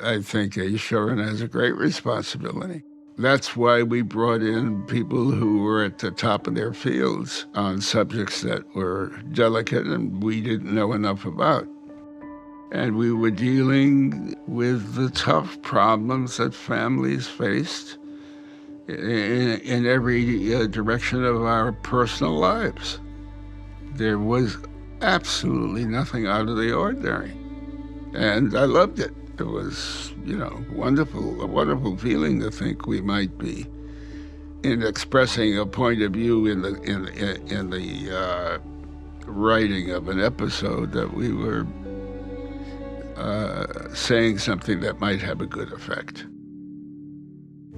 I think a showrunner has a great responsibility. That's why we brought in people who were at the top of their fields on subjects that were delicate and we didn't know enough about. And we were dealing with the tough problems that families faced in every direction of our personal lives. There was absolutely nothing out of the ordinary. And I loved it. It was, wonderful, a wonderful feeling to think we might be in expressing a point of view in the writing of an episode, that we were saying something that might have a good effect.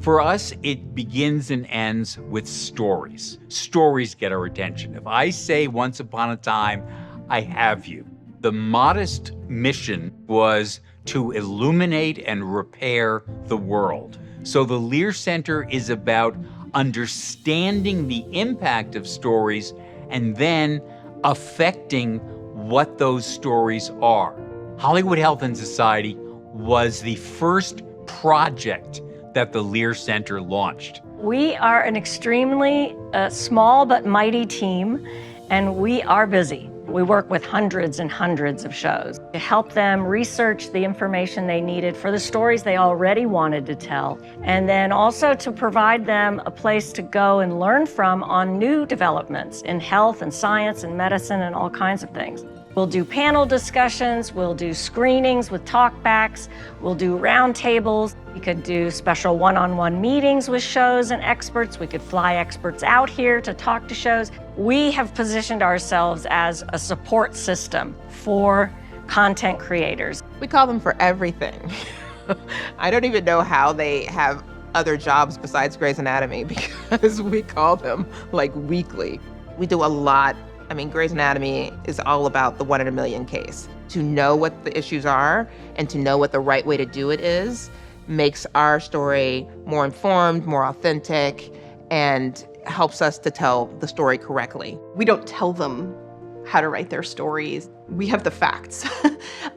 For us, it begins and ends with stories. Stories get our attention. If I say Once Upon a Time, I Have You. The modest mission was to illuminate and repair the world. So the Lear Center is about understanding the impact of stories and then affecting what those stories are. Hollywood Health and Society was the first project that the Lear Center launched. We are an extremely small but mighty team, and we are busy. We work with hundreds and hundreds of shows to help them research the information they needed for the stories they already wanted to tell, and then also to provide them a place to go and learn from on new developments in health and science and medicine and all kinds of things. We'll do panel discussions, we'll do screenings with talkbacks, we'll do roundtables. We could do special one-on-one meetings with shows and experts. We could fly experts out here to talk to shows. We have positioned ourselves as a support system for content creators. We call them for everything. I don't even know how they have other jobs besides Grey's Anatomy, because we call them weekly. We do a lot. Grey's Anatomy is all about the 1 in a million case. To know what the issues are and to know what the right way to do it is makes our story more informed, more authentic, and helps us to tell the story correctly. We don't tell them how to write their stories. We have the facts.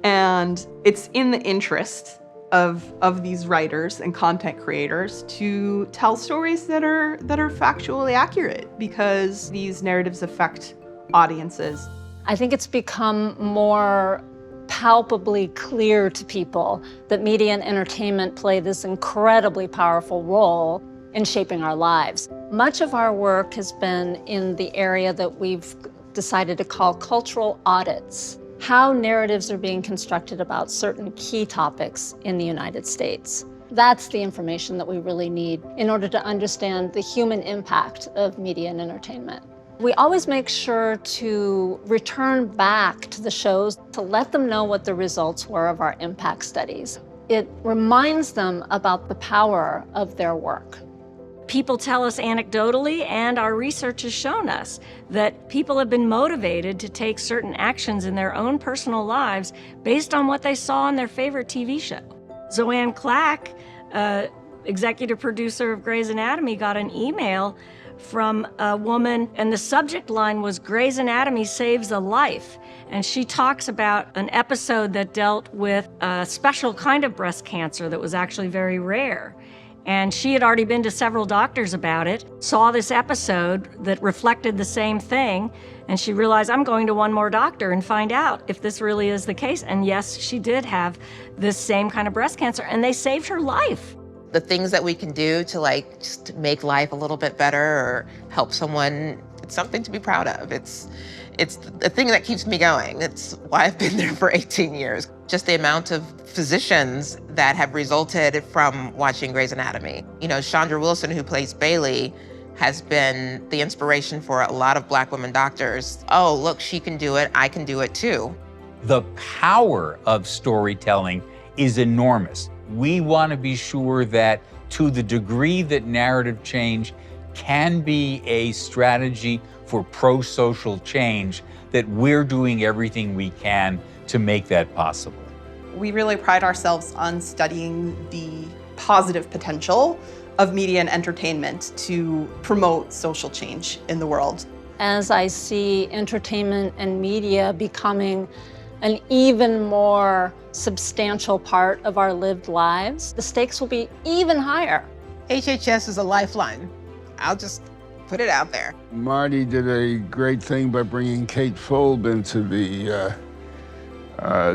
And it's in the interest of these writers and content creators to tell stories that are factually accurate, because these narratives affect audiences. I think it's become more palpably clear to people that media and entertainment play this incredibly powerful role in shaping our lives. Much of our work has been in the area that we've decided to call cultural audits, how narratives are being constructed about certain key topics in the United States. That's the information that we really need in order to understand the human impact of media and entertainment. We always make sure to return back to the shows to let them know what the results were of our impact studies. It reminds them about the power of their work. People tell us anecdotally, and our research has shown us, that people have been motivated to take certain actions in their own personal lives based on what they saw on their favorite TV show. Zoanne Clack, executive producer of Grey's Anatomy, got an email from a woman, and the subject line was "Grey's Anatomy Saves a Life." And she talks about an episode that dealt with a special kind of breast cancer that was actually very rare. And she had already been to several doctors about it, saw this episode that reflected the same thing, and she realized, I'm going to one more doctor and find out if this really is the case. And yes, she did have this same kind of breast cancer, and they saved her life. The things that we can do to just make life a little bit better or help someone, it's something to be proud of. It's the thing that keeps me going. It's why I've been there for 18 years. Just the amount of physicians that have resulted from watching Grey's Anatomy. Chandra Wilson, who plays Bailey, has been the inspiration for a lot of Black women doctors. Oh, look, she can do it, I can do it too. The power of storytelling is enormous. We want to be sure that to the degree that narrative change can be a strategy for pro-social change, that we're doing everything we can to make that possible. We really pride ourselves on studying the positive potential of media and entertainment to promote social change in the world. As I see entertainment and media becoming an even more substantial part of our lived lives, the stakes will be even higher. HHS is a lifeline. I'll just put it out there. Marty did a great thing by bringing Kate Folb into the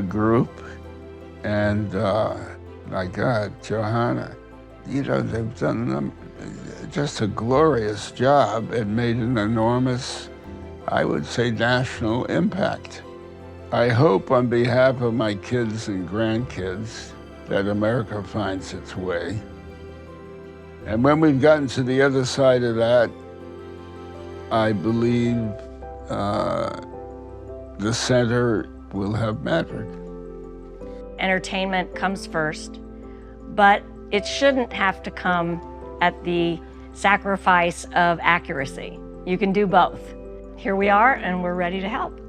group. And my God, Johanna, you know, they've done just a glorious job and made an enormous, I would say, national impact. I hope on behalf of my kids and grandkids that America finds its way. And when we've gotten to the other side of that, I believe the center will have mattered. Entertainment comes first, but it shouldn't have to come at the sacrifice of accuracy. You can do both. Here we are, and we're ready to help.